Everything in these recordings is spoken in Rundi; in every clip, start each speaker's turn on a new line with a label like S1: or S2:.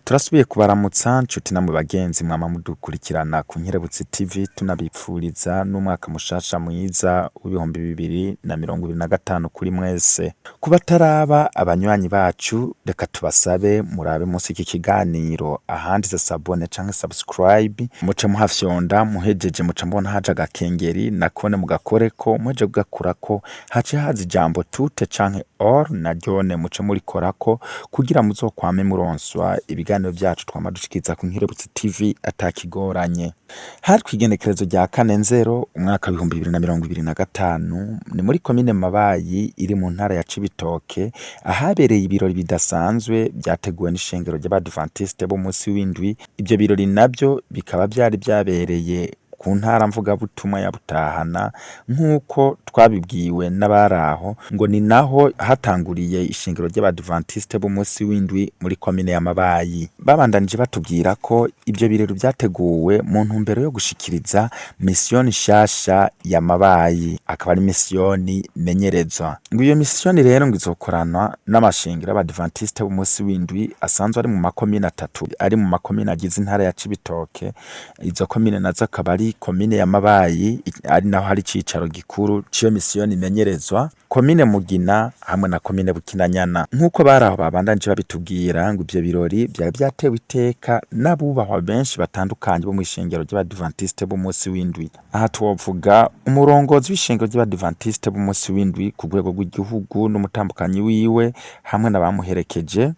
S1: Turasubiye kubaramutsa nshuti namwe bagenzi mwama mudukurikirana ku Nkerebutsi TV tunabipfuriza n'umwaka mushasha mwiza w'ibihumbi 2025 kuri mwese. Kuba taraba abanywanyi bacu reka tubasabe murabe munsi iki kiganiro ahanditse sabone canke subscribe muce muhafyonda muhejeje muca mbona haje agakengeri nakone mugakoreko muje kugakurako hace haza ijambo tute canke or naryone muce murikorako kugira muzokwame muronswa ibiganiro byacu twamadushikiriza ku Nkerebutsi TV atakigoranye. Hari kwigenekerezo rya 4/0 umwaka wa 2025 ni muri komine Mabayi iri mu ntara ya Cibitoke ahabereye ibirori bidasanzwe byateguwe n'ishengero ry'Abadventiste bo munsi w'indwi. Ibyo birori nabyo bikaba byari byabereye ku ntara mvuga butumwa ya Butahana nk'uko twabibwiwe n'abaraho ngo ni naho hatanguriye ishingiro ry'Abadventiste bo munsi w'indwi muri komine ya Mabayi. Babandanije batubwira ko ibyo birori byateguwe mu ntumbero yo gushikiriza misiyoni shasha ya Mabayi, akaba ari misiyoni menyerezwa. Ngo iyo misiyoni rero ngo izokorana n'amashengero y'Abadventiste bo munsi w'indwi asanzwe ari mu makomine 3 ari mu makomine agize intara ya Cibitoke. Izo komine nazo akaba ari komine ya Mabayi ari naho hari cicaro gikuru ciyo misiyoni imenyerezwa, komine Mugina hamwe na komine Bukinanyana. Nk'uko baraho babandanje babitubwira ngo ivyo birori byari byatewe iteka n'abubahwa benshi batandukanye bo mu ishengero ry'Abadventiste bo munsi w'indwi. Aha twovuga umurongozi w'ishengero ry'Abadventiste bo munsi w'indwi ku rwego rw'igihugu n'umutambukanyi wiwe hamwe n'abamuherekeje,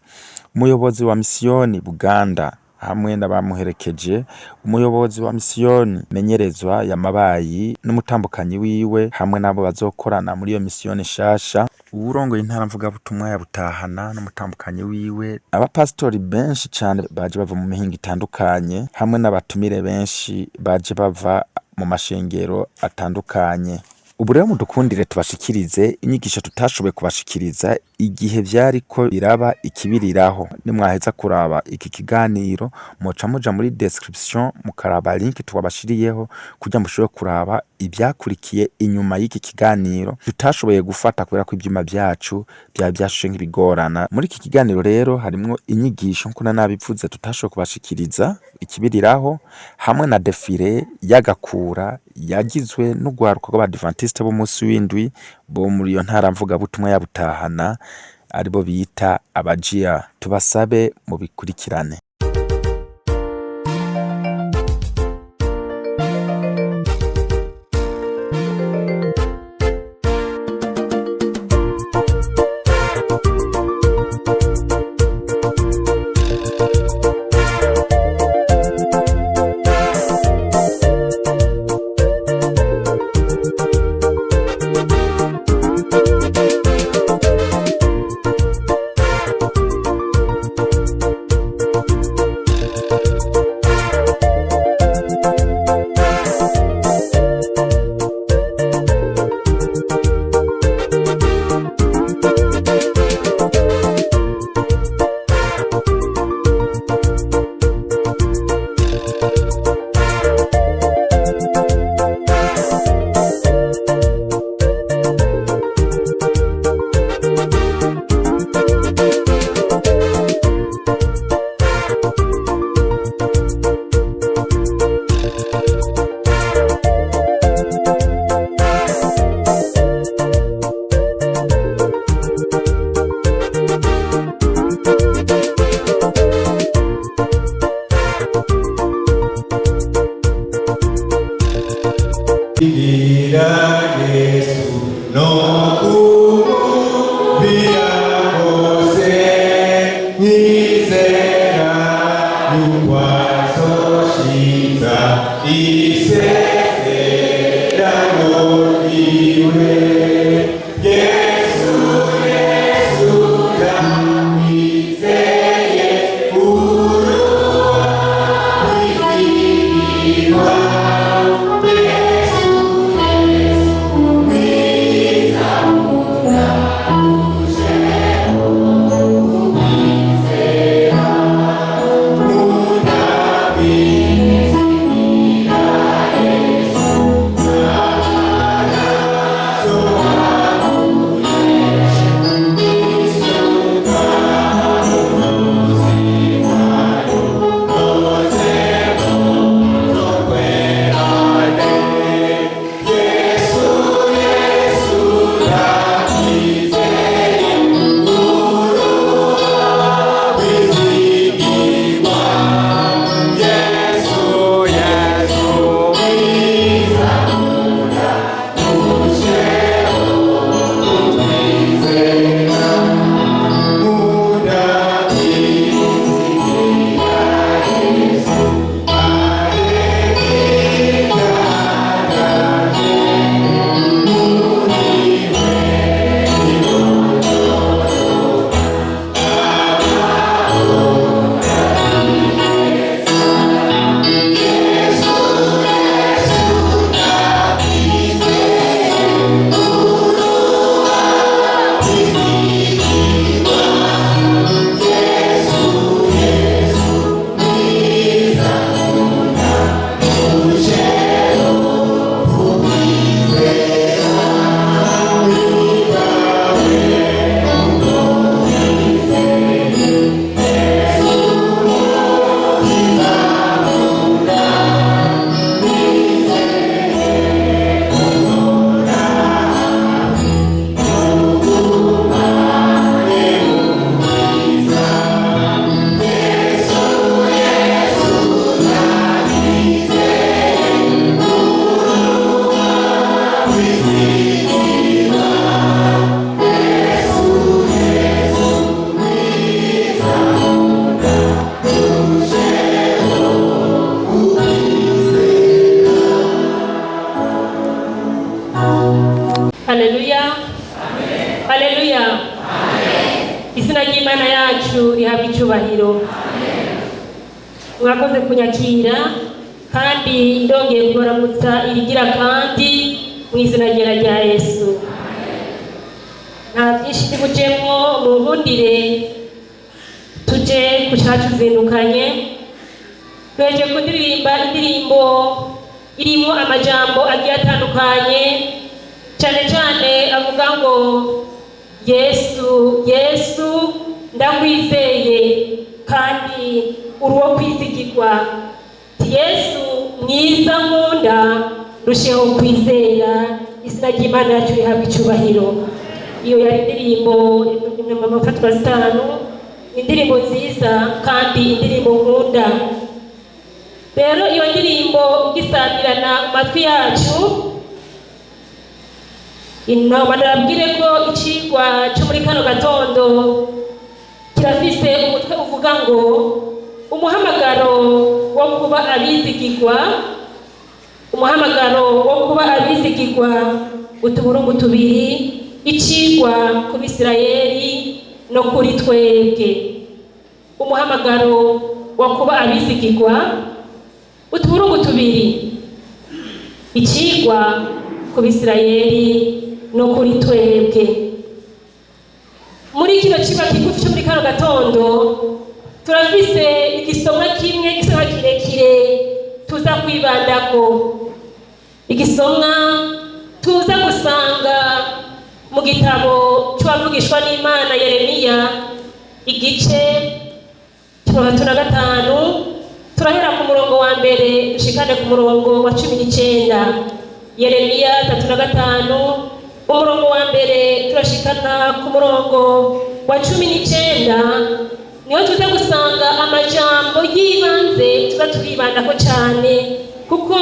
S1: umuyobozi wa misiyoni Buganda hamwe n'abamuherekeje, umuyobozi wa misiyoni menyerezwa ya Mabayi n'umutambukanyi wiwe hamwe nabo bazokorana muri iyo misiyoni shasha, uburongoye intara mvuga butumwa ya Butahana n'umutambukanyi wiwe, abapastori benshi cyane baje bava mu mihingo itandukanye hamwe n'abatumire benshi baje bava mu mashengero atandukanye. Ubu rero mudukundire tubashikirize inyigisho tutashoboye kubashikiriza igihe vyari ko biraba ikibiriraho. Nimwaheza kuraba iki kiganiro muca muja muri description mukaraba link twabashiriyeho kugira mushobore kuraba ibyakurikiye inyuma y'iki kiganiro tutashoboye gufata kubera ko ibyuma byacu byashushe nk'ibigorana. Muri iki kiganiro rero harimwo inyigisho nko nabivuze tutashoboye kubashikiriza ikibiriraho hamwe na defile y'agakura yagizwe n'ugwaruka rw'Abadventiste bo munsi w'indwi bo muri iyo ntara mvuga butumwa ya Butahana aribo bita abajia. Tubasabe mu bikurikirane.
S2: Izina ry'Imana yacu rihabwa icyubahiro. Mwakoze kunyakira kandi ndongeye kubaramutsa irigira kandi mu izina rya Yesu. Nta byinshi ndibujemo mu nkundire tuje ku cyacu zindukanye. Tweje kuririmba indirimbo irimo amajambo agiye atandukanye, cyane cyane avuga ngo Yesu, Yesu ndakwizeye kandi uruwo kwizigirwa. Yesu mwiza nkunda rusheho kwizera. Izina ry'Imana yacu rihabwa icyubahiro. Iyo yari indirimbo amafatwa 5, indirimbo nziza kandi indirimbo nkunda. Rero iyo ndirimbo igisabirana mu matwi yacu, narabwire ko icigwa cyo muri kano gatondo kirafise umutwe uvuga ngo umuhamagaro wo kuba abizigirwa, umuhamagaro wo kuba abizigirwa, utuburungu tubiri, icigwa ku Bisirayeli no kuri twebwe. Umuhamagaro wo kuba abizigirwa, utuburungu tubiri, icigwa ku Bisirayeli no kuri twebwe. Muri kino cigwa kigufi cyo muri kano gatondo turafise igisomwa kimwe gisoma kirekire tuza kwibandako. Igisomwa tuza gusanga mu gitabo cy'uwavugishwa n'Imana Yeremiya, igice 35, turahera ku murongo wa mbere dushikane ku murongo wa 19. Yeremiya 35 umurongo wa mbere turashikana ku murongo wa 19. Niyo tuza gusanga amajambo y'ibanze tuza turibandako cyane, kuko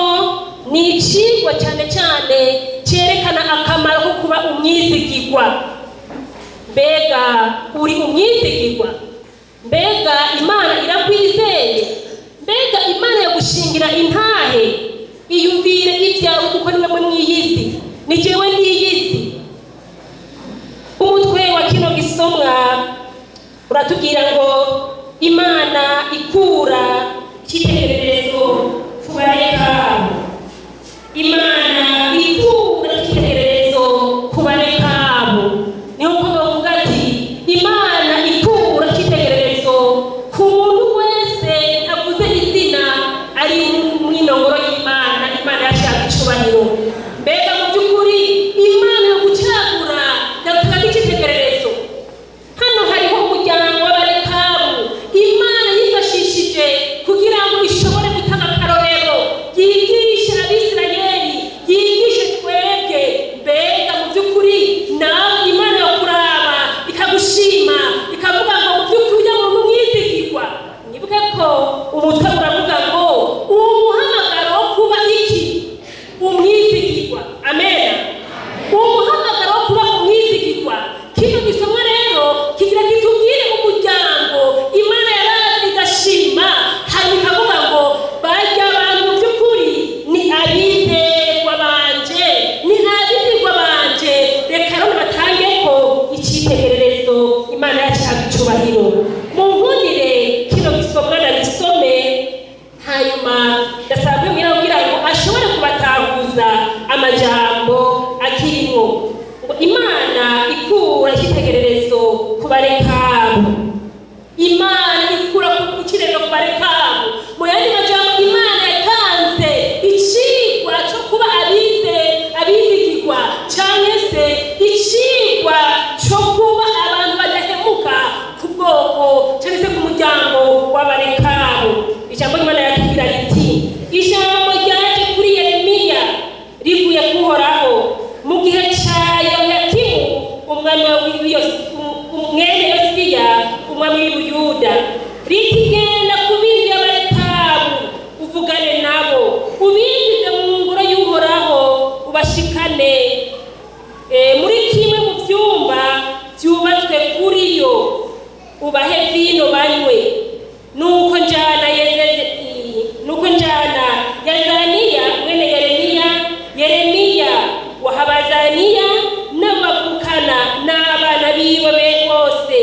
S2: ni icigwa cyane cyane cyerekana akamaro ko kuba umwizigirwa. Mbega uri umwizigirwa? Mbega Imana irakwizeye? Mbega Imana yagushingira intahe? Iyumvire ibyawe kuko niwe mwiyizi, ni jewe niyizi. Umutwe wa kino gisomwa uratubwira ngo Imana ikura icyitegererezo ku bareka. Imana ikura icyitegererezo ku bareka. Niyo mpamvu bavuga ati Imana ikura icyitegererezo ku muntu wese avuze izina ari mu inongoro y'Imana. Imana yashaka icyubahiro. Mbega mu by'ukuri Imana yo gucagura yatanga icyitegererezo. Hano hariho umuryango w'abarekabu Imana yifashishije kugira ngo ishobore gutanga akarorero, yigishe Abisirayeli, yigishe twebwe. Mbega mu by'ukuri nawe Imana yo kuraba ikagushima ikavuga ngo mu by'ukuri ujya mu mwizigirwa. Nibuke ko umutwe uravuga ngo umuhamagaro wo kuba iki? Umwizigirwa. Amen. Umuhamagaro wo kuba umwizigirwa. Kino gisomwa rero kigira kitubwire mu muryango Imana yaraje igashima, hanyuma ikavuga ngo bajya abantu mu by'ukuri ni abizerwa banje, ni abizerwa banje. Reka rero batange ko icyitegererezo. Imana yashaka icyubahiro. Mu nkundire kino gisomwa ndagisome, hanyuma ndasabwe mwirabwira ngo ashobore kubatahuza amajambo akirimo. Imana ikura icyitegererezo ku barekabu. Imana ikura icyitegererezo ku barekabu. Mu yandi majambo, Imana yatanze icigwa cyo kuba abizigirwa, cyangwa se icigwa cyo kuba abantu badahemuka ku bwoko cyangwa se ku muryango w'abarekabu. Ijambo Imana yatubwira riti, ijambo ryaje kuri Yeremiya rivuye kuhoraho mu gihe cya Yoyakimu umwami mwene Yosiya umwami w'Ubuyuda, riti genda ku bindi y'abarekabu uvugane nabo, ubinjize mu ngoro y'Uhoraho, ubashikane muri kimwe mu byumba byubatswe kuri yo, ubahe vino banywe. Nuko njana Yazaniya mwene Yeremiya wa Habazaniya n'abavukana n'abana biwe bose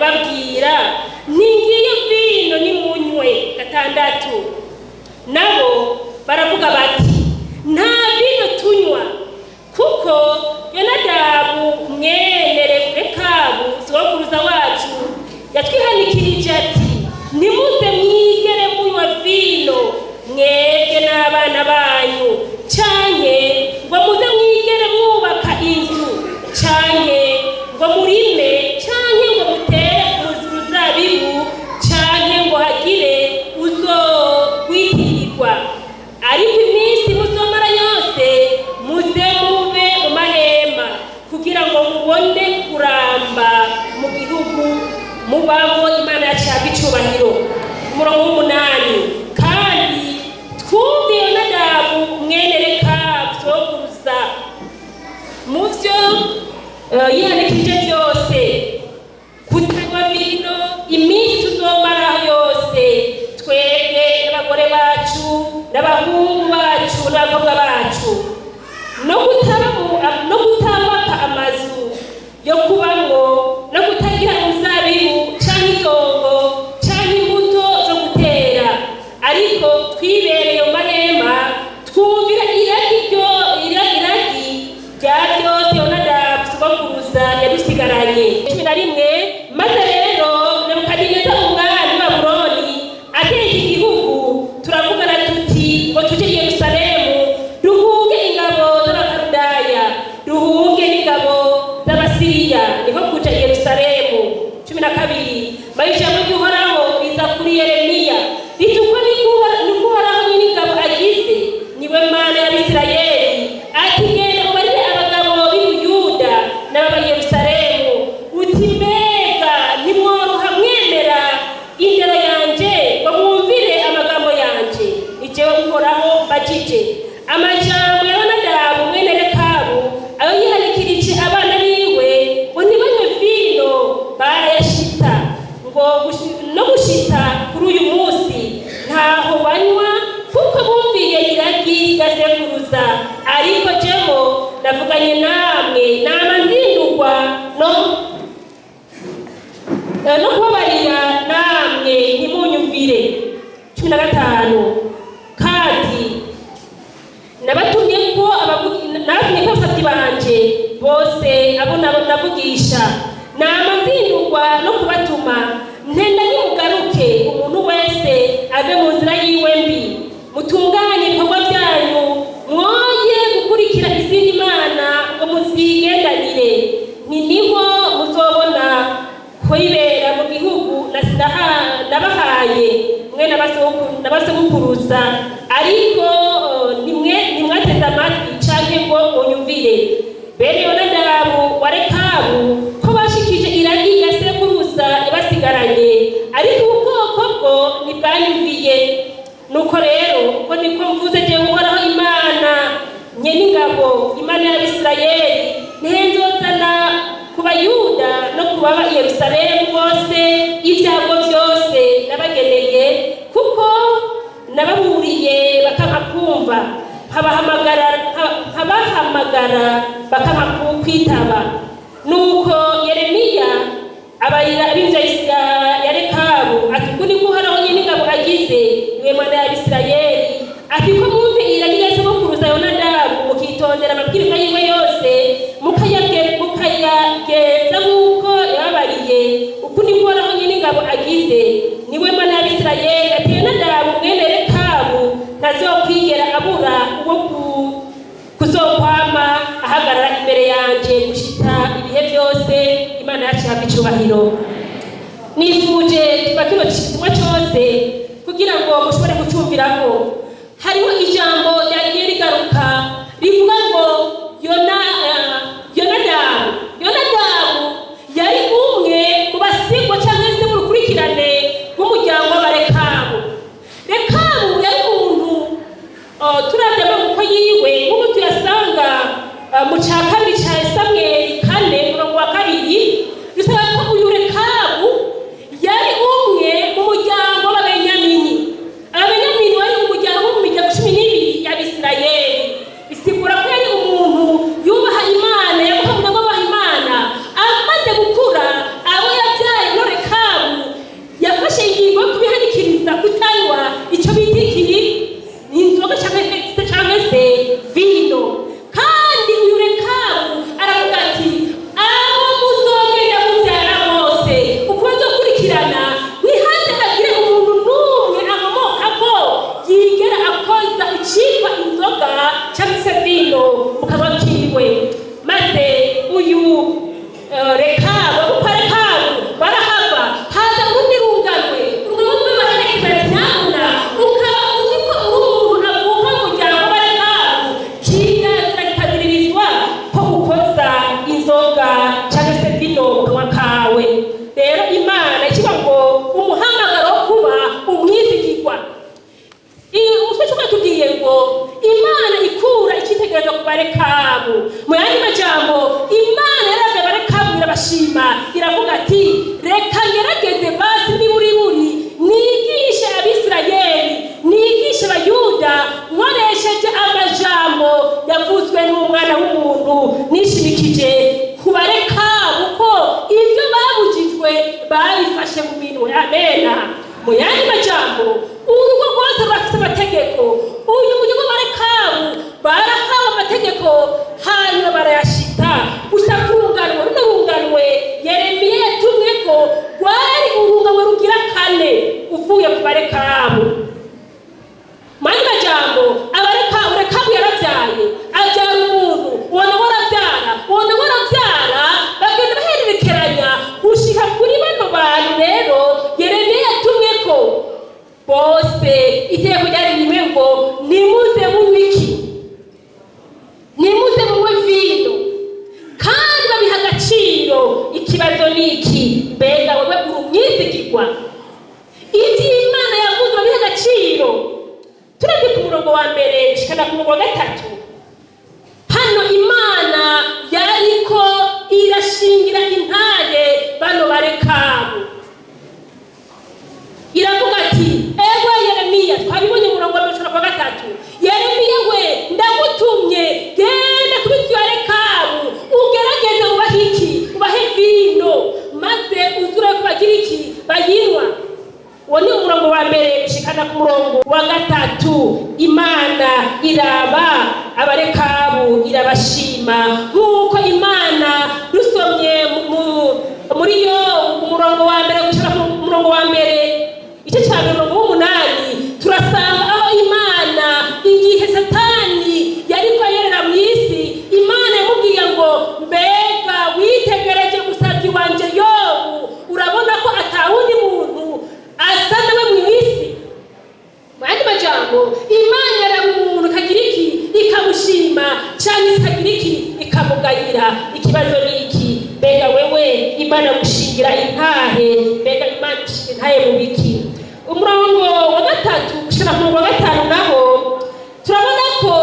S2: nkababwira ntingiyo vino nimunywe. 6 nabo baravuga bati nta vino tunywa, kuko Yonadabu mwene Rekabu sokuruza wacu yatwihanikirije ati nimuze mwigere munywa vino mwebwe n'abana banyu, canke ngo muze mwigere mwubaka inzu, canke ngo murime, canke ngo mutere uruzabibu, canke ngo hagire uzogwitirirwa. Ariko iminsi muzomara yose muze mube mu mahema, kugira ngo mubone kuramba mu gihugu mubamo Imana yashaka icubahiro. 8 kandi twumve Yonadabu mwene Rekabu sokuruza muvyo yihanikirije byose kutanywa vino iminsi tuzomara yose, twebwe n'abagore bacu n'abahungu bacu n'abakobwa bacu, no kutabaka amazu yo kubamwo, no kutagira uruzabibu canke itongo canke imbuto zo gutera, ariko twibereye mu mahema twumvira iragi rya byose Yonadabu sokuruza yadusigaranye. 11 maze rero Nebukadineza umwami wa Babuloni ateye iki gihugu, turavugana tuti ngo tuje i Yerusalemu duhunge ingabo z'Abakaludaya, duhunge n'ingabo z'Abasiriya, niko kuja i Yerusalemu. 12 maze ijambo ry'Uhoraho riza kuri Yeremiya ritukwa n'Uhoraho nyine ingabo agize, niwe Mana y'Abisirayeli, ati genda ubarire abagabo b'i Buyuda n'ab'I Yerusalemu uti mbega ntimworoha mwemera indero yanje ngo mwumvire amagambo yanje, ni jewe Uhoraho mbajije. Amajambo ya Yonadabu mwene Rekabu ayo yihanikirije abana biwe ngo ntibanywe vino barayashita, ngo no gushita kuri uyu munsi ntaho banywa, kuko bumviye iragi rya sekuruza. Ariko jeho navuganye namwe nama nzindurwa no kubabarira namwe ntimunyumvire. 15 kandi nabatumye ko abasabyi banje bose abo navugisha, nama nzindurwa no kubatuma ntenda nimugaruke umuntu wese ave mu nzira yiwe mbi, mutunganye ibikorwa byanyu, mwoye gukurikira izindi mana ngo muzigendanire, niho muzobona kwibera mu gihugu nabahaye mwe n'abasokuruza. Ariko nimwateze amatwi canke ngo munyumvire. Bene Yonadabu wa Rekabu ko bashikije iragi ya sekuruza ibasigaranye, ariko ubwoko bwo ntibwanyumviye. Nuko rero uko niko mvuze jewe Uhoraho Imana nyene ingabo, Imana y'Abisirayeli, ntenzozana ku Bayuda no ku baba i Yerusalemu bose ibyago byose nabageneye, kuko nababuriye bakanka kumva, nkabahamagara bakanka kwitaba. Nuko Yeremiya abarira ab'inzu ya Rekabu ati uku niko Uhoraho nyene ingabo agize, niwe Mana y'Abisirayeli, ati ko mwumve iragi rya sokuruza Yonadabu mukitondera amabwiriza yiwe yose mukayagenza nk'uko yababariye, uku niko Uhoraho nyene ingabo agize, niwe Mana y'Abisirayeli, ati Yonadabu mwene Rekabu ntazokwigera abura uwo kuzokwama ahagarara imbere yanje gushita ibihe byose. Imana yacu ihabwe icubahiro. Nifuje kuba kino kitumwa cyose kugira ngo mushobore kucumvirako. Hariho ijambo ryagiye rigaruka rivuga ngo Yonadabu yari umwe mu basigwa cyangwa se mu rukurikirane rw'umuryango w'Abarekabu. Rekabu yari umuntu turavye amaboko yiwe nk'uko tuyasanga mu ca kabiri ca Samweli 4:2 bisaba ko uyu Rekabu yari umwe mu muryango w'Abenyamini. Abenyamini wari umuryango wo mu miryango 12 y'Abisirayeli, bisigura ko yari irabashima iravuga ati reka ngerageze basi niburiburi nigishe abisirayeli nigishe abayuda nkoresheje amajambo yavuzwe n'umwana w'umuntu nishimikije kubareka kuko ibyo babujijwe babifashe mu minwe. Amena. Mu yandi majambo urugo rwose rurafite amategeko. Uyu muryango w'abarekabu barahawe amategeko hanyuma barayashita gusa kurunganwe runarunganwe Yeremiya yatumwe ko rwari urunganwe rugira 4 uvuye ku barekabu. Mani majambo abarekabu yaravyaye abyara umuntu ubona waravyara bagenda bahererekeranya gushika kuri bano bantu. Rero Yeremiya yatumwe ko bose iteko ryari rimwe ngo nimuze munywe iki, nimuze munywe vino kandi babiha agaciro. Ikibazo ni iki, mbega wewe uri umwizigirwa? Ibyo Imana yavuze babiha agaciro. Turabye ku murongo wa mbere shikana ku murongo wa 3 hano Imana yariko irashingira intaye bano barekabu iravuga ati ewe Yeremiya, twabibonye murongo wa 3 Yeremiya we ndagutumye genda kubityo barekabu ugerageze ubahe iki, ubahe vino maze uzure kubagira iki, bayinwa. Uwo ni umurongo wa mbere shikana ku murongo wa 3. Imana iraba abarekabu irabashima nk'uko Imana dusomye muri yo umurongo wa mbere gushika ku murongo wa mbere icyo cya 8 turasanga aho Imana igihe Satani yariko yerera mu isi Imana yamubwiye ngo mbega witegereje musabyi wanje Yobu urabona ko atawundi muntu asa nawe mu isi. Mani majambo Imana yarabu umuntu kagira iki ikamushima cyane ikagira iki ikamugayira. Ikibazo ni iki, mbega wewe Imana gushingira intahe, mbega Imana gushingira intahe mu biki? Umurongo wa 3 gushika ku murongo wa 5 naho turabona ko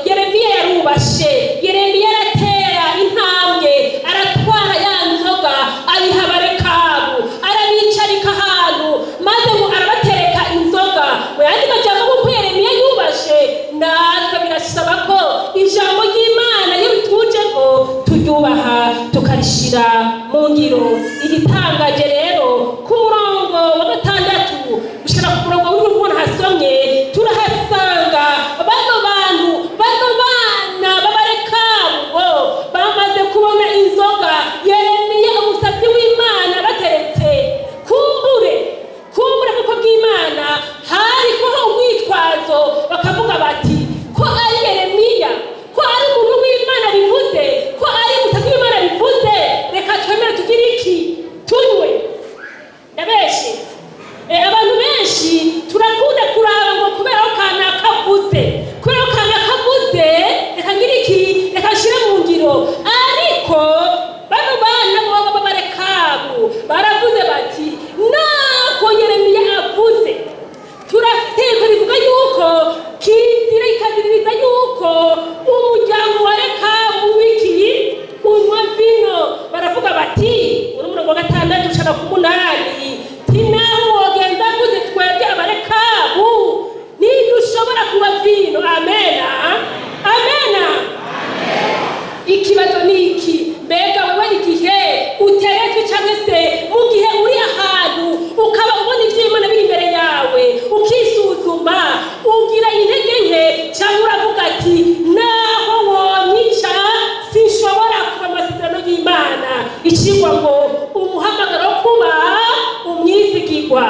S2: Yeremiya yarubashe. Yeremiya aratera intambwe aratwara ya nzoga ayiha abarekabu arabicarika ahantu maze ngo arabatereka inzoga. Mu yandi majambo kuko Yeremiya yubashe natwe birasaba ko ijambo ry'Imana iyo bituje ko turyubaha tukarishira mu ngiro. Igitangaje rero ku murongo wa 6 gushika ku murongo w'umuntu hasomye turahasanga bano bana babarekabu bamaze kubona inzoga Yeremiya umusabyi w'Imana bateretse. Kumbure kuko bw'Imana hariho urwitwazo bakavuga bati ko ari Yeremiya, ko ari umuntu w'Imana bivuze, ko ari umusabyi w'Imana bivuze, reka twemere tugire iki, tunywe. Ndabeshe abantu benshi turakunda kuraba ngo kubera ko kana kavuze reka ngira iki, reka nshire mu ngiro. Ariko bano bana bo barekabu baravuze bati nako Yeremiya avuze turafite rivuga yuko kizira ikadiriza yuko umuryango wa rekabu wiki unywa vino. Baravuga bati umurongo wa 6 ushaka ku 8 tinaho wogenza gute twebwe abarekabu ntidushobora kunywa vino. Amena. Ikibazo ni iki, mbega wewe igihe uteretswe cyangwa se mu gihe uri ahantu ukaba ubona iby'Imana biri imbere yawe ukisuzuma ugira intege nke cyangwa uravuga ati naho wonyica sinshobora kuva amasezerano y'Imana. Ikigwa ngo umuhamagaro kuba umwizigirwa.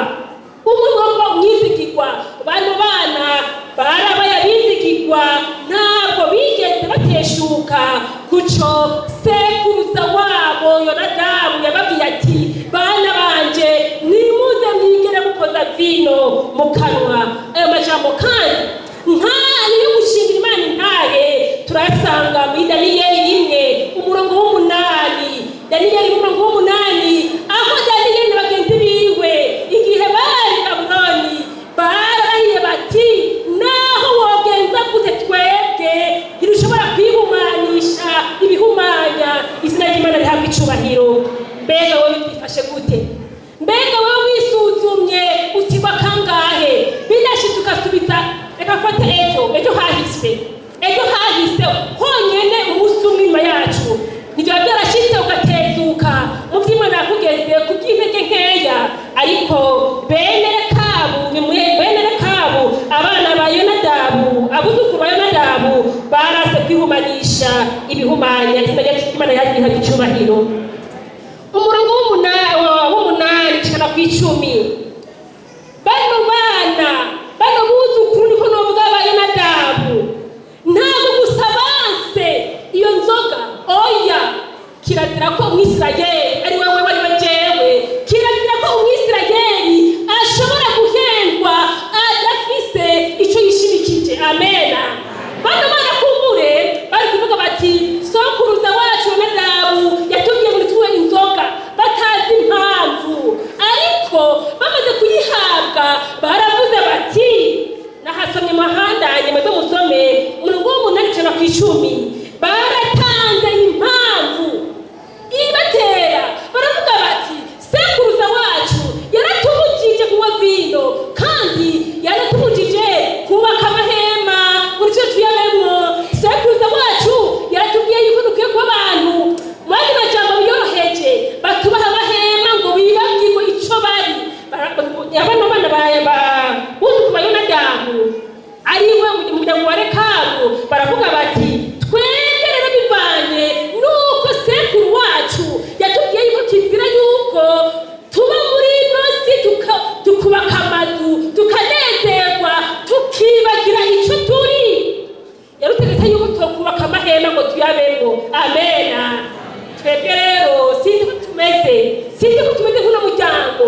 S2: Bano bana barabaye abizigirwa ntabwo bigeze bateshuka kuco sekuruza wabo Yonadabu yababwiye ati bana banje nimuze mwigere mukoza vino mu kanwa. Ayo majambo kandi ntayo yo gushingira Imana intahe turasanga muri Daniyeli 1 umurongo w'8. Daniyeli umurongo w'8 aho Daniyeli bagenzi biwe igihe bari Babuloni barahiye bati naho wogenza gute twebwe ntidushobora kwihumanisha ibihumanya izina ry'Imana icubahiro. Mbega wowe bifashe gute? Mbega wowe wisuzumye utigwa kangahe binashitse ukasubiza reka fate ejo hahise honyene umunsi umwe yacu nibyo byarashitse ugatezuka mu vy'Imana yakugeze ku by'intege nkeya. Ariko bene Rekabu abana ba Yonadabu abuzukuru ba Yonadabu barase kwihumanisha ibihumanya izina ry'Imana yagiha icubahiro. Umurongo w'umunani kigana ku 10. Bano buzukuru niko novuga ba Yonadabu ntabwo gusa banse iyo nzoga, oya, kirazira ko umwisirayeli ari wewe wari wajewe, kirazira ko umwisirayeli ashobora guhendwa adafise ico yishimikije. Amena. Bano bana kumbure bari kuvuga bati sokuruza wacu Yonadabu yatubwiye ngo tuwe inzoga batazi impamvu, ariko bamaze kuyihabwa baravuze bati nahasomye mahandanye mwebwe musome umurongo w'umunani kigana ku 10. Baratanze impamvu ibatera, baravuga bati sekuruza wacu yaratumujije kunywa vino kandi yaratumujije kubaka amahema muri cyo tuyabemwo. Sekuruza wacu yaratubwiye yuko dukwiye kuba abantu mwandi majambo biyoroheje batubaha amahema ngo bibabwirwe ico bari. Abana buzuku ba Yonadabu ariwe mu muryango wa Rekabu baravuga bati twebwe rero bivanye nuko sekuru wacu yatubwiye yuko kizira yuko tuba muri ino si tukubaka amazu tukanezerwa tukibagira ico turi, yarutegetse yuko tukubaka amahema ngo tuyabemo. Amena. Twebwe rero sinzi ko tumeze kuno muryango.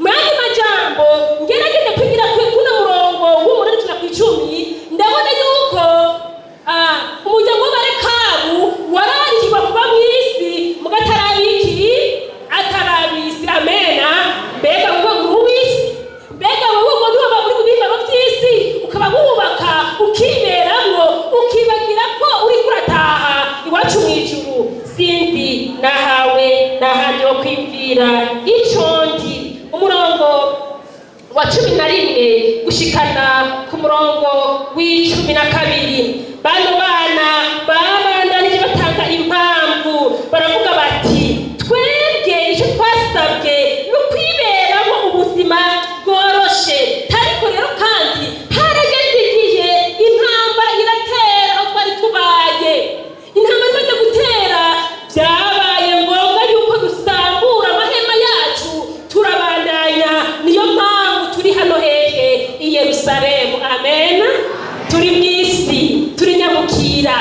S2: Mwandi majambo ngerageze kugira kuno murongo w'umunani kigana ku 10 ndabona yuko umuryango w'Abarekabu wararikirwa kuba mw'isi atarabisi. Amena. Mbega wowe uri uw'isi? Mbega wowe ngo niba uri mu bimba vy'isi ukaba wubaka ukiberamwo ukibagira ko uri kurataha iwacu mw'ijuru? Sinzi nahandi wo kwibwira icondi. Umurongo wa 11 gushikana ku murongo w'12. Bano bana babandanije batanga impamvu baravuga bati twebwe ico twasabwe no kwiberamo ubuzima bworoshe, ariko rero kandi harageze igihe intambara iratera aho twari tubaye. Intambara imaze gutera byabaye ngombwa yuko dusambura amahema yacu turabandanya. Niyo mpamvu turi hano hehe i Yerusalemu. Amena. Turi mw'isi, turi nyamukira.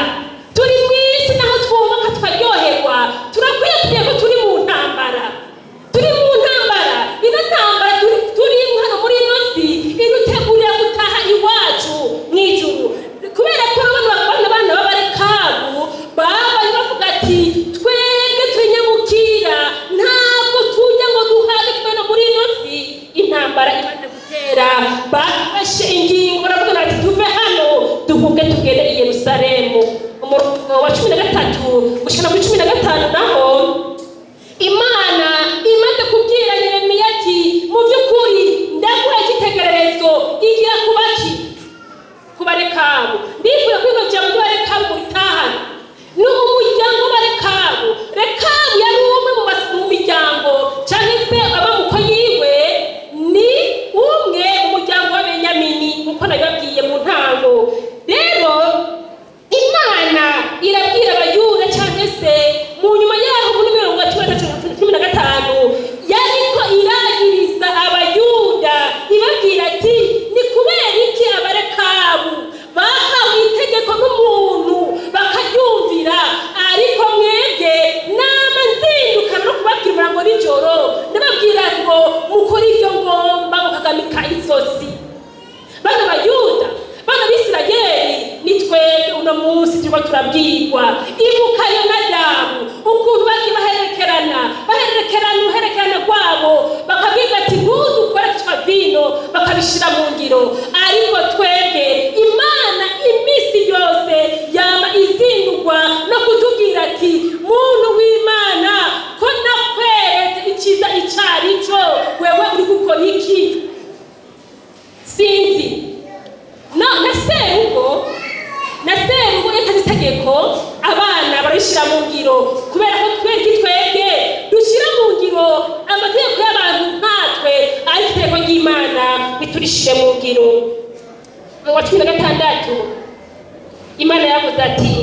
S2: yavuze ati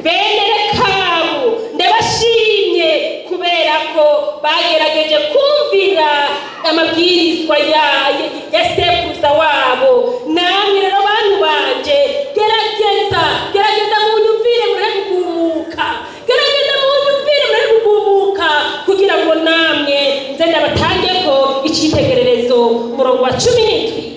S2: bene Rekabu ndabashimye kubera ko bagerageje kumvira amabwirizwa ya sekuruza wabo. Namwe rero bantu banje, gerageza munyumvire mure kugumuka, gerageza munyumvire mure kugumuka kugira ngo namwe nze ndabatangeko icitegererezo. Umurongo wa 17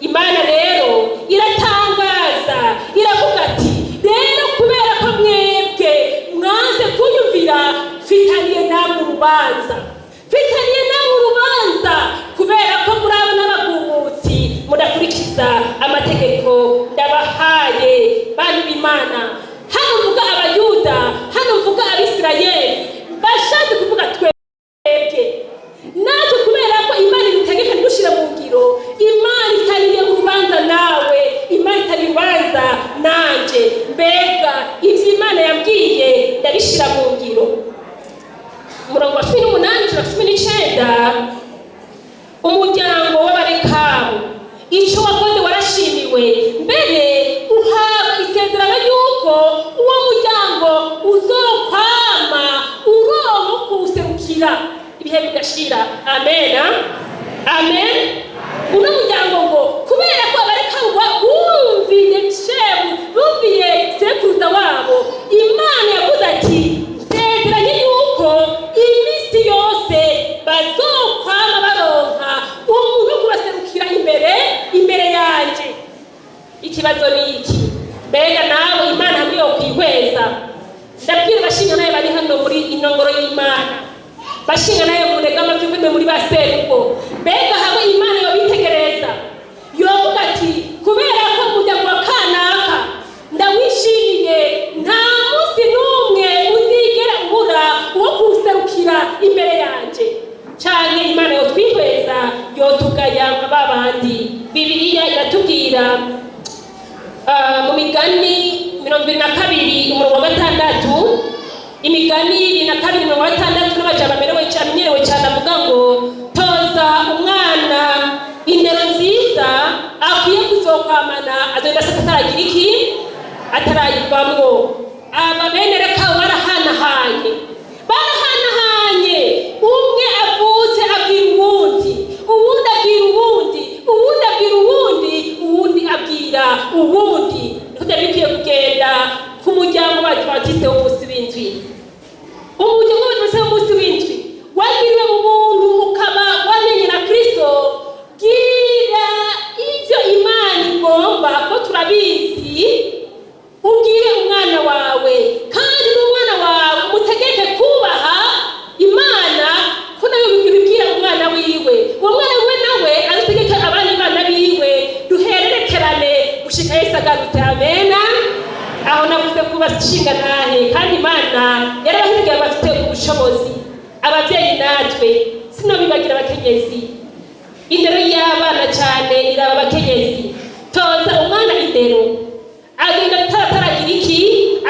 S2: Imana rero iratangaza iravuga ati rero kubera ko mwebwe mwanze kunyumvira mfitaniye namwe urubanza kubera ko muri abo n'abagumutsi mudakurikiza amategeko ndabahaye. Bantu b'Imana, hano mvuga abayuda, hano mvuga abisirayeli, bashatse kuvuga twebwe natwe kubera ko Imana idutegeka ntidushire mu ngiro. Imana itariye urubanza nawe, Imana itariye urubanza nanje. Mbega ivyo Imana yabwiye ndabishira mu ngiro. Umurongo wa 18-19 umuryango w'Abarekabu ico wakoze warashimiwe, mbere uhaba isezerano yuko uwo muryango uzokwama uronka kuwuserukira ibihe bidashira. Amen, amen. Uno muryango ngo kubera ko Abarekabu bumviye sekuruza wabo, Imana yavuze ati nsezeranye yuko imisi yose bazokwama baronka umuntu wo kubaserukira imbere yanje. Ikibazo ni iki? Mbega nawe Imana hamwe yo kwihweza? Ndabwira bashinga naye bari hano muri inongoro y'Imana, bashinga naye murega amavyuko muri baseruko. Mbega hamwe Imana yo bitegereza yovuga ati kubera ko umuryango wa kanaka ndawishimiye, nta munsi n'umwe uzigera ubura uwo kuwuserukira imbere yanje. Canke Imana yo twihweza yotugaya nk'ababandi. Bibiliya iratubwira mu Migani 22 umurongo wa 6, Imigani 22 umurongo wa 6 n'amajambo amenyerewe cyane avuga ngo toza umwana indero nziza akwiye kuzokwamana azogenda se ataragira iki, atarayivamwo. Aba bene Rekabu barahanahanye, umwe avutse abwira uwundi, uwundi abwira uwundi, uwundi abwira uwundi, uwundi abwira uwundi. Niko bikwiye kugenda ku muryango w'Abadiventiste w'umunsi w'indwi. Umuryango w'Abadiventiste w'umunsi w'indwi wagiriwe ubuntu ukaba wamenye na Kristo. Gira ibyo Imana igomba ko turabizi, ubwire umwana wawe, kandi n'umwana wawe umutegeke kubaha Imana ko nayo bibwira umwana wiwe. Uwo mwana wiwe nawe adutegeke abandi bana biwe, duhererekerane gushika Yesu agarutse. Amen. Aho navuze kubashinga ntahe, kandi Imana yarabahigira bafite ubushobozi. Abavyeyi natwe sinobibagira abakenyezi, indero y'abana cyane iraba abakenyezi. Toza umwana indero agenda ataragira iki,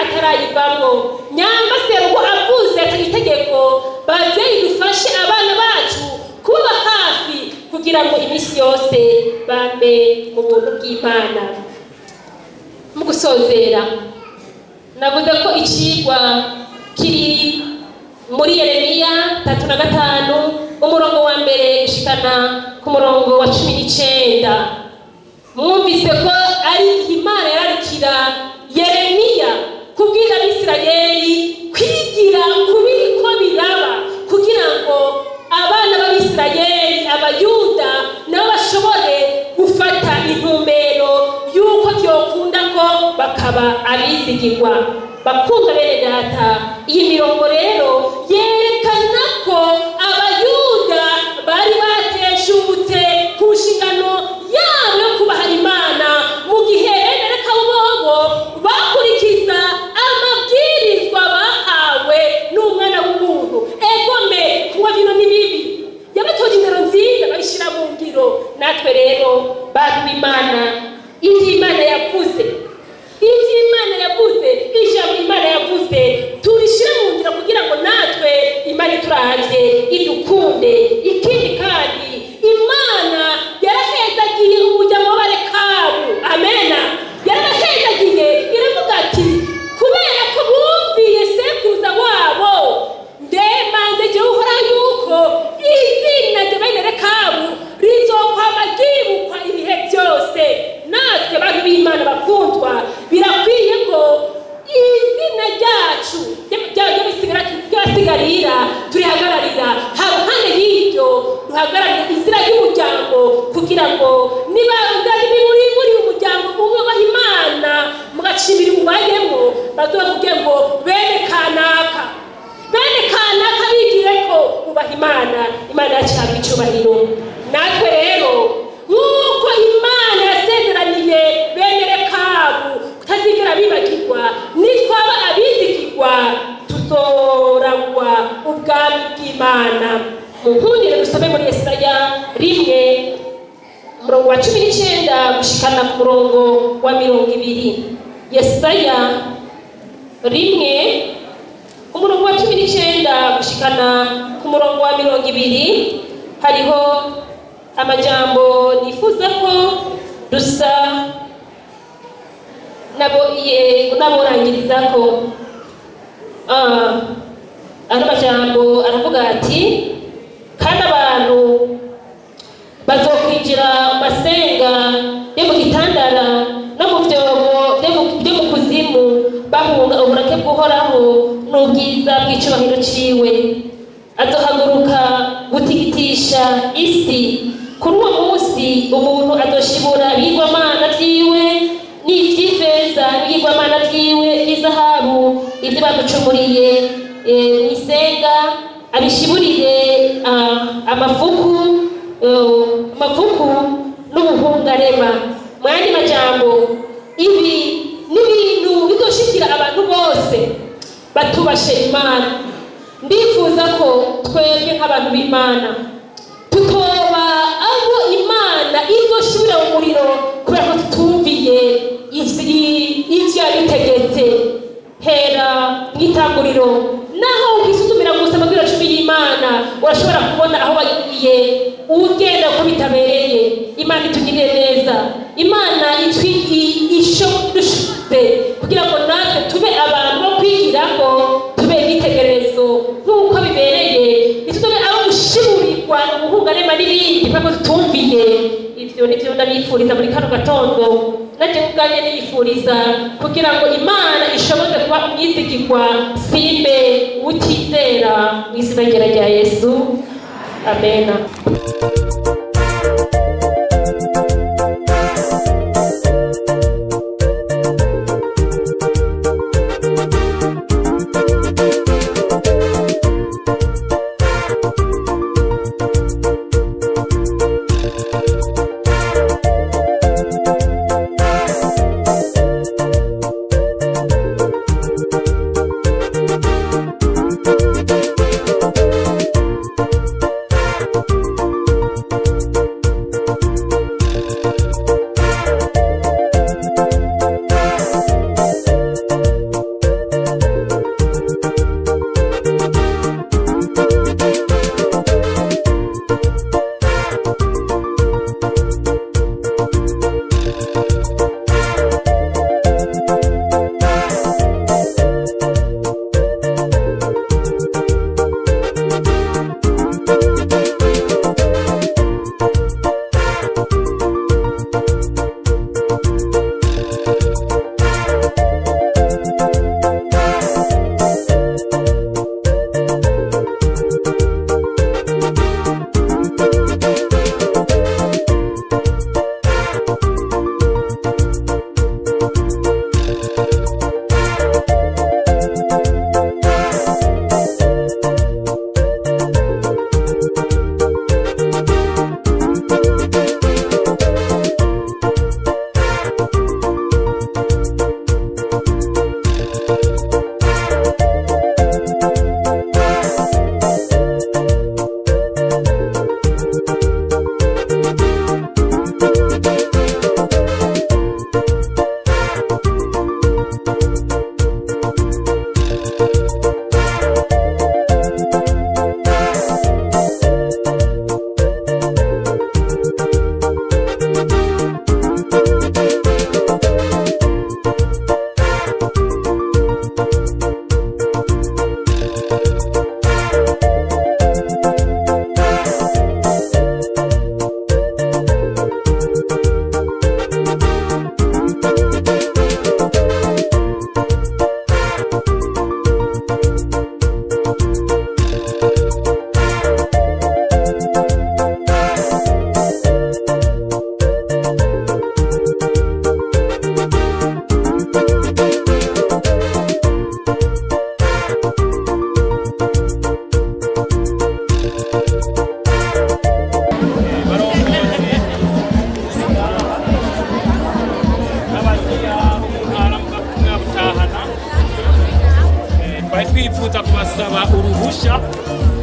S2: atarayivamwo. Nyamba serugo avuze ati itegeko, bavyeyi dufashe abana bacu kuba hafi kugira ngo imisi yose bambe mu buntu bw'Imana. Mu gusozera navuze ko icigwa kiri muri Yeremiya 3:5 umurongo wa mbere gushikana ku murongo wa 19. Mwumvise ko ari Imana yararikira Yeremiya kubwira Abisirayeli kwigira kubiri ko biraba, kugira ngo abana b'Abisirayeli, Abayuda nabo bashobore gufata intumbero yuko byokunda ko bakaba abizigirwa. Bakunda bene data, iyi mirongo rero yerekana ko Abayuda bari bateshutse ku nshingano yabo yo kubaha Imana, mu gihe bene Rekabu bobo bakurikiza amabwirizwa bahawe n'umwana w'umuntu. Egome kunywa vino ni bibi, yabatoje indero nziza bayishira mu ngiro. Natwe rero bantu b'Imana, Imana yavuze, ijambo Imana yavuze turishire mu ngiro kugira ngo natwe Imana turavye idukunde. Ikindi kandi Imana yarahezagiye umuryango w'Abarekabu. Amena. Yarahezagiye iravuga ati rira turihagararira haruhande y'ibyo duhagararira izina ry'umuryango kugira ngo niba muri umuryango umwe Imana mugacibira ubayemo bazovuge ngo bene kanaka bigire ko ubaha Imana yacihabwa icyubahiro. Natwe rero nk'uko Imana yasezeraniye bene Rekabu kutazigera bibagirwa, nitwaba abizigirwa tuzoragwa ubwami bw'Imana. Munkundire dusome muri Yesaya 1:19 gushikana ku murongo wa 20. Yesaya 1:19 gushikana ku murongo wa 20. Hariho amajambo nifuza ko dusa naborangirizako. Ano majambo aravuga ati, kandi abantu bazokwinjira mu masenga yo mu gitandara no mu vyobo byo mu kuzimu bahunga uburake bw'uhoraho n'ubwiza bw'icubahiro ciwe. Azohaguruka gutigitisha isi. Kuri uwo munsi umuntu azoshibura ibigirwamana vyiwe n'ivy'ifeza n'ibigirwamana vyiwe n'izahabu ivyo bamucumuriye mw'isenga, abishiburire amafuku n'ubuhungarema. Mu yandi majambo, ibi n'ibintu bizoshikira abantu bose batubashe Imana. Ndifuza ko twebwe nk'abantu b'Imana tutoba abo Imana izoshira mu muriro kubera ko tutumviye ivyo yabitegetse hera mw'itanguriro. Naho ukisuzumira gusa amabwiriza 10 y'Imana urashobora kubona aho wagiye ugenda uko bitabereye. Imana itugirire neza. Imana idushize kugira ngo natwe tube abantu bo kwigirako, tube ibitekerezo nk'uko bibereye, ntitube abo gushiburirwa ubuhungarema n'ibindi kuko tutumviye. Ivyo nivyo ndabifuriza muri kano gatondo. Naje ubwanjye nifuriza kugira ngo Imana ishobore kuba umwizigirwa, simbe utizera, mw'izina rya Yesu, amena.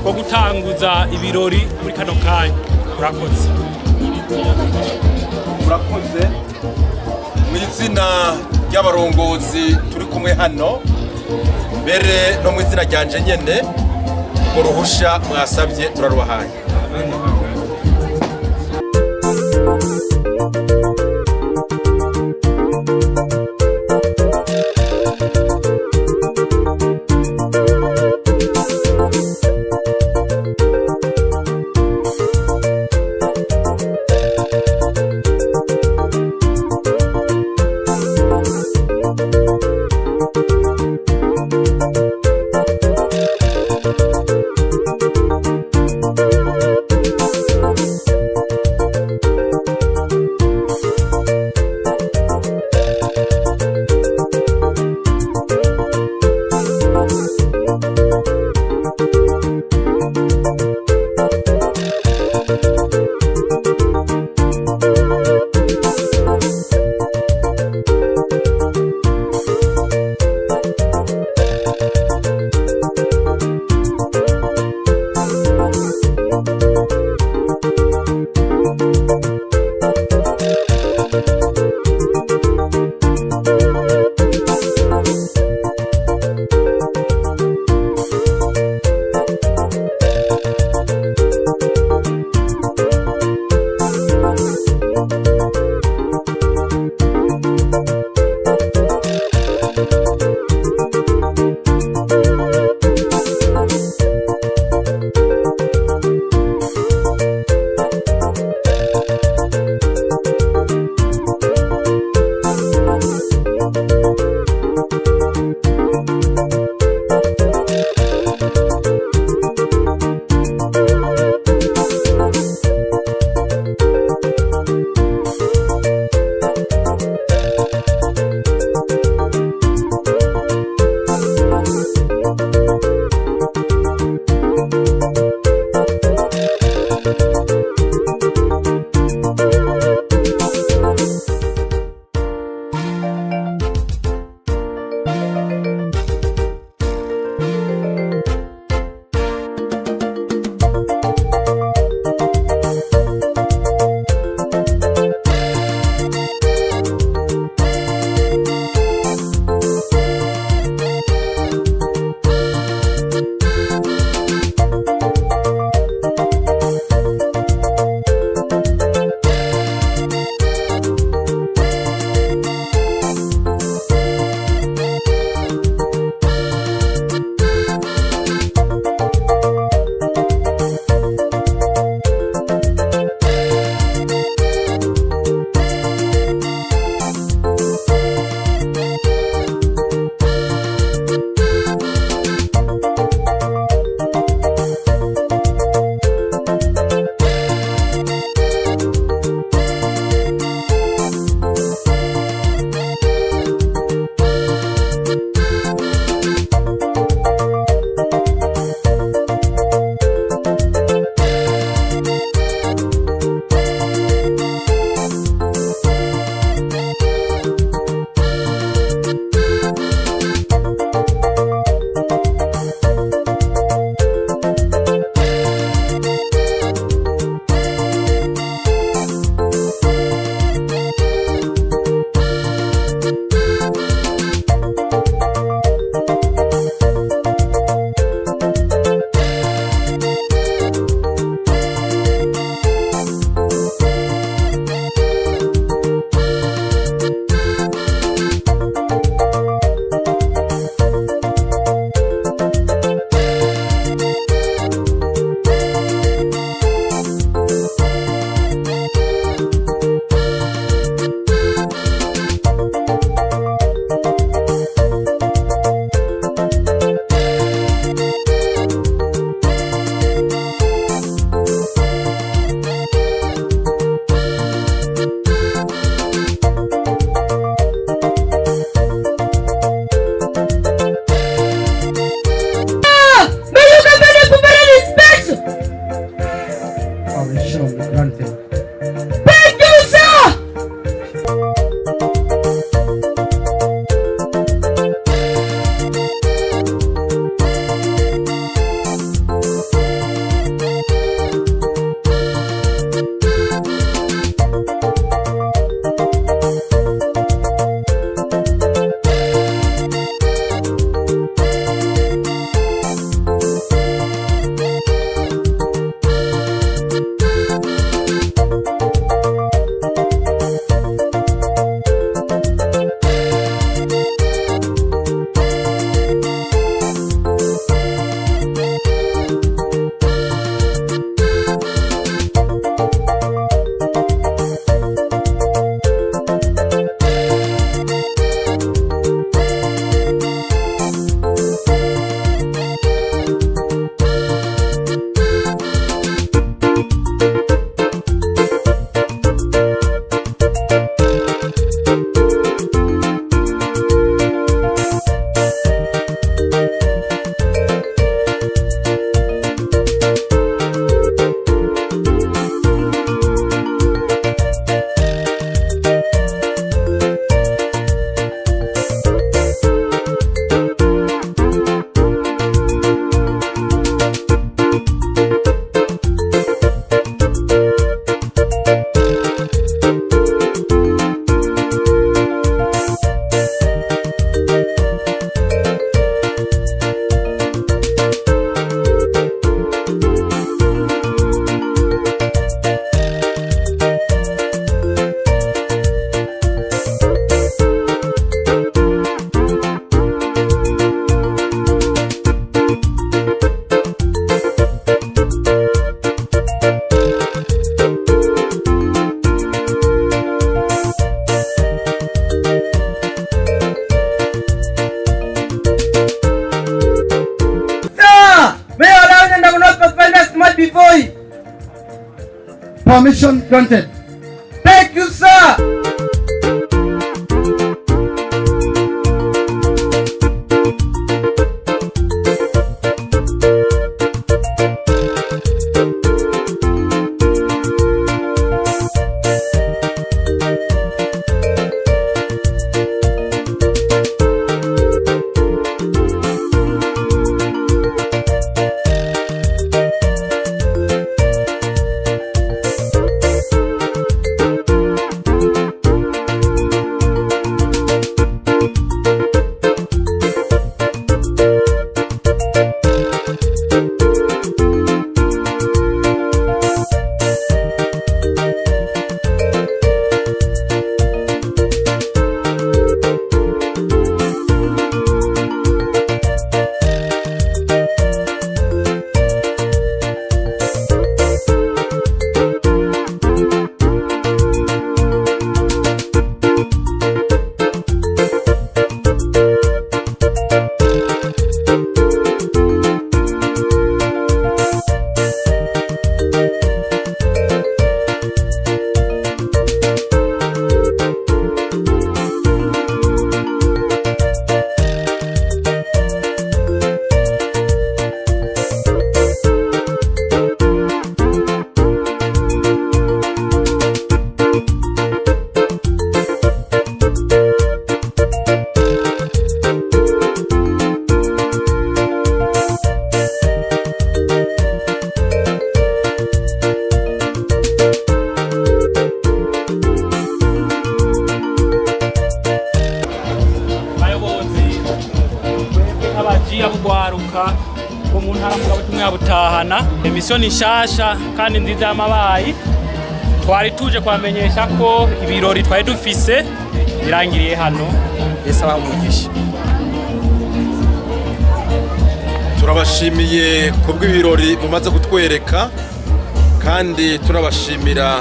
S3: bwo gutanguza ibirori muri kano kanya. Murakoze.
S4: Murakoze. Mu izina ry'abarongozi turi kumwe hano mbere no mu izina ryanje nyene uruhusha mwasabye turarubahaye.
S5: permission granted. Thank you, sir.
S3: Bugwaruka ko mu ntara mugabo tumwe butahana emission nshasha kandi nziza y'amabayi twari tuje kwamenyesha ko ibirori twari dufise birangiriye hano ese abamugisha
S4: turabashimiye kubw'ibirori mumaze kutwereka kandi turabashimira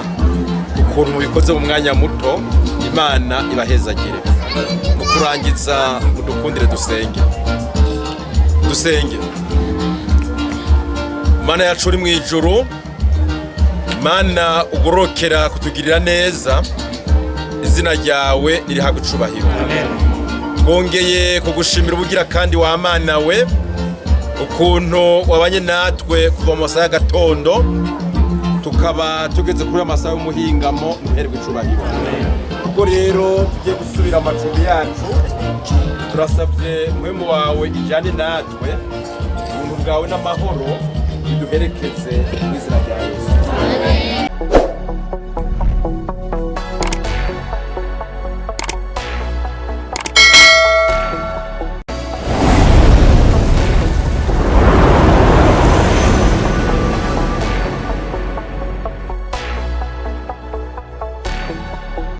S4: ukuntu mubikoze mu mwanya muto. Imana ibahezagire. Mu kurangiza mudukundire dusenge. Mana yacu uri mu ijuru, Mana ugorokera kutugirira neza, izina ryawe nirihabwe icubahiro. Twongeye kugushimira ubugira kandi wa Mana we, ukuntu wabanye natwe kuva mu masaha y'agatondo tukaba tugeze kuri amasaha y'umuhingamo, ntuherwe icubahiro. Ubwo rero tugiye gusubira amacumbi yacu, turasabye mwemu wawe ijane natwe, ubuntu bwawe n'amahoro biduherekeze mu izina rya Yesu.